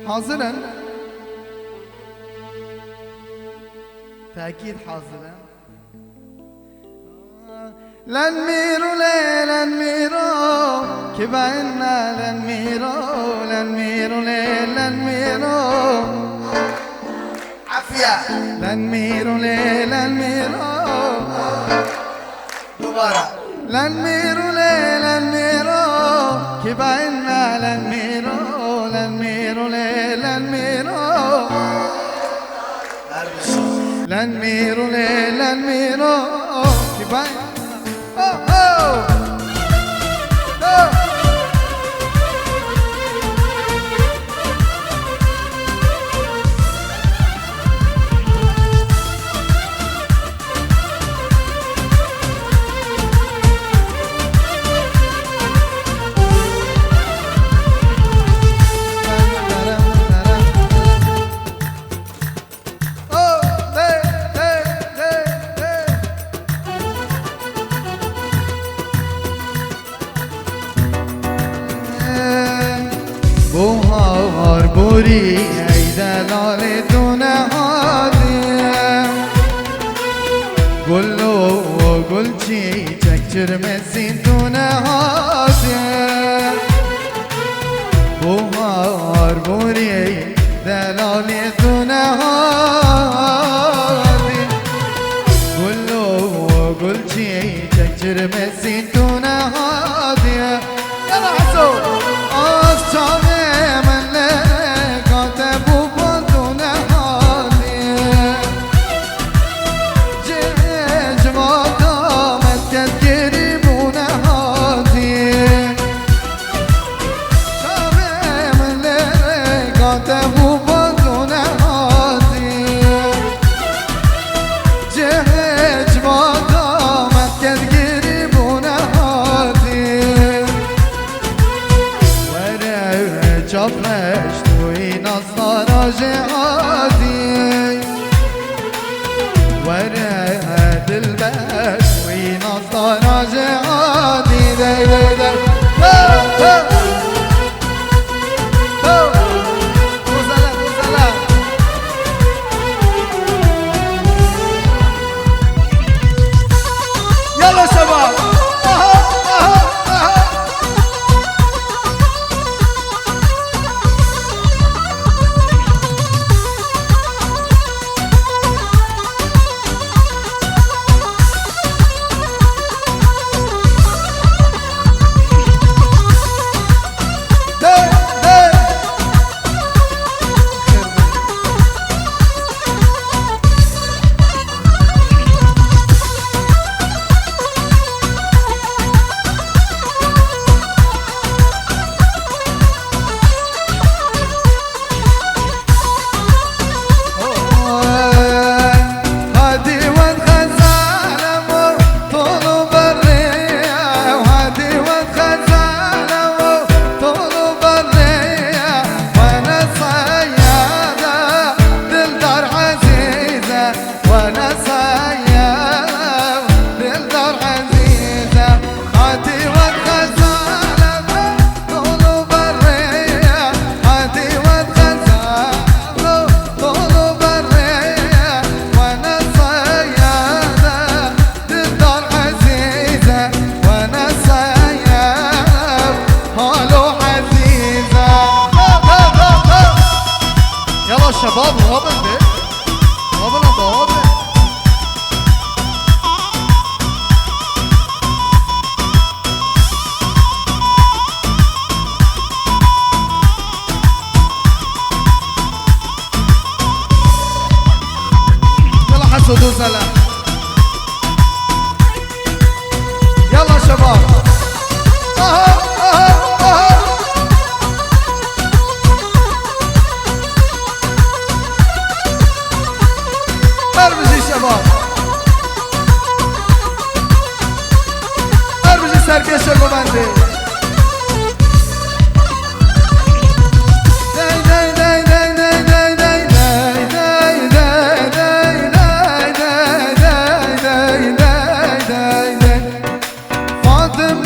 حاضرا؟ تأكيد حاضرا. لن ميرو لن ميرو كبعنا لن ميرو لن ميرو لن ميرو عافية لن ميرو لن ميرو دوباره لن ميرو لن ميرو كبعنا لن ميرو لن ميرو لن ميرو لن ميرو لن ميرو كبعنا بوهار بوری ای دلال دونه هادیم گل و گلچی چکچر مسین دونه هادیم بوهار بوری ای دلال دونه هادیم گل و گلچی چکچر مسین دونه هادیم یلا حسو آز چامه شافش توی نصارا جهادی وره دلبر توی نصارا جهادی دی دی دی يلا شباب شباب هابل به هابل هم هابل يلا حسودوا سلام يلا شباب ارمزي شباب ارمزي سركش البندي Fatıma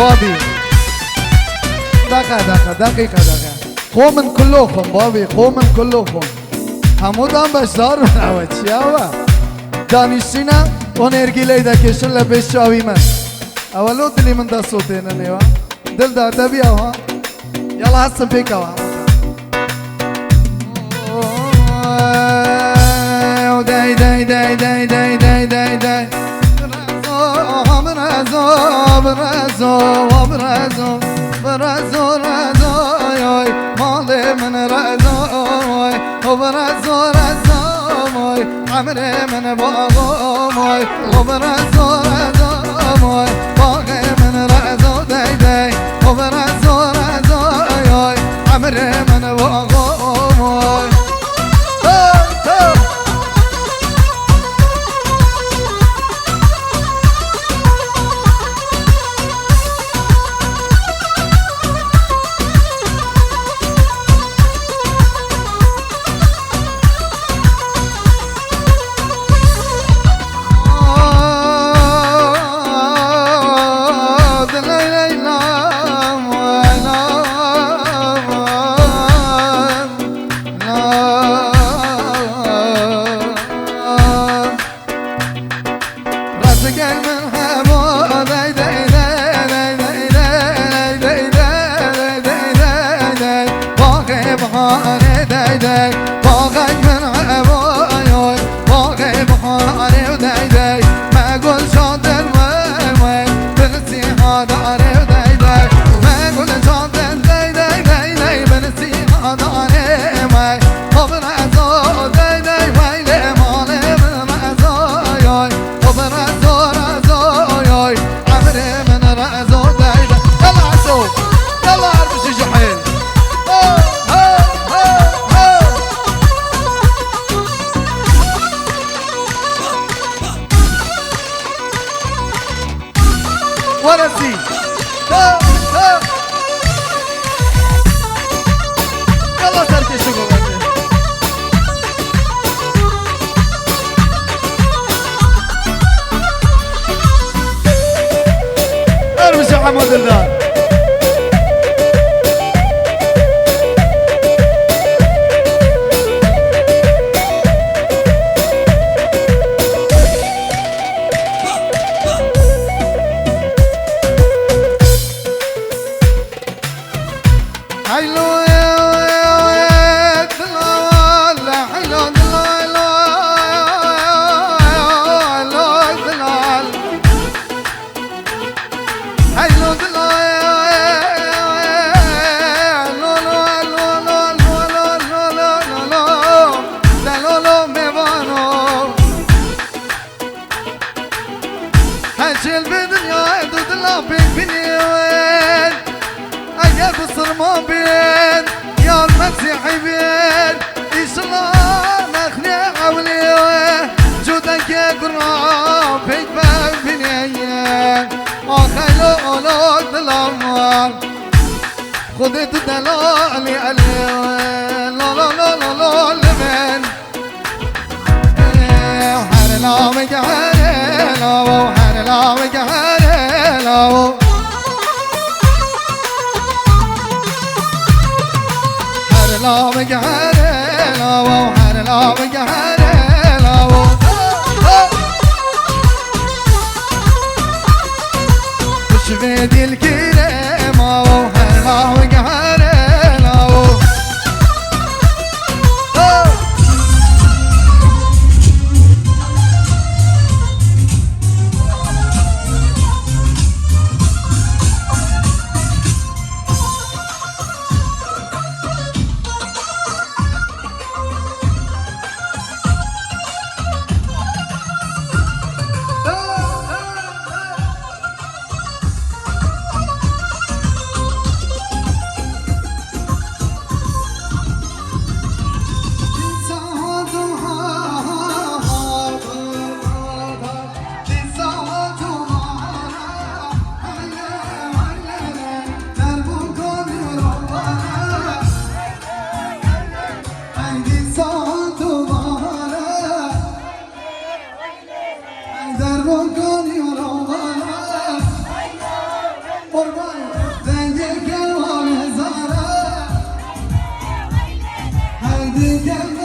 بابي دقيقة قومن كلكم بابي قومن كلكم همودان بشدار بناوه چی آوه دانشتینا اون ارگیلی دا کشن لبش چاوی من اولو دلی من دا صوته ننیوه دل دا دبی آوه يلا هسه بيك آوه داي داي داي داي داي داي داي داي برازو برازو برازو برازو رازو مالي من رازو برازو رازو عمري من باغو برازو رازو باغي من رازو داي داي برازو رازو عمري من باغو ورثي يلا سرتي شوفوا ارمش حمود الله هجل بدنيا دود الله بين أيا بصر ما بين يا المسيحي بين إيش الله نخلي حولي جودك يا قراب بيت بين آخلو أولاد الأموال خذت دلالي عليه لا لا لا لا لا لمن حرنا مجهرنا حرنا مجهرنا حرنا مجهرنا حرنا مجهرنا وش بيدي الكريمة وحرنا مجهرنا بقلبي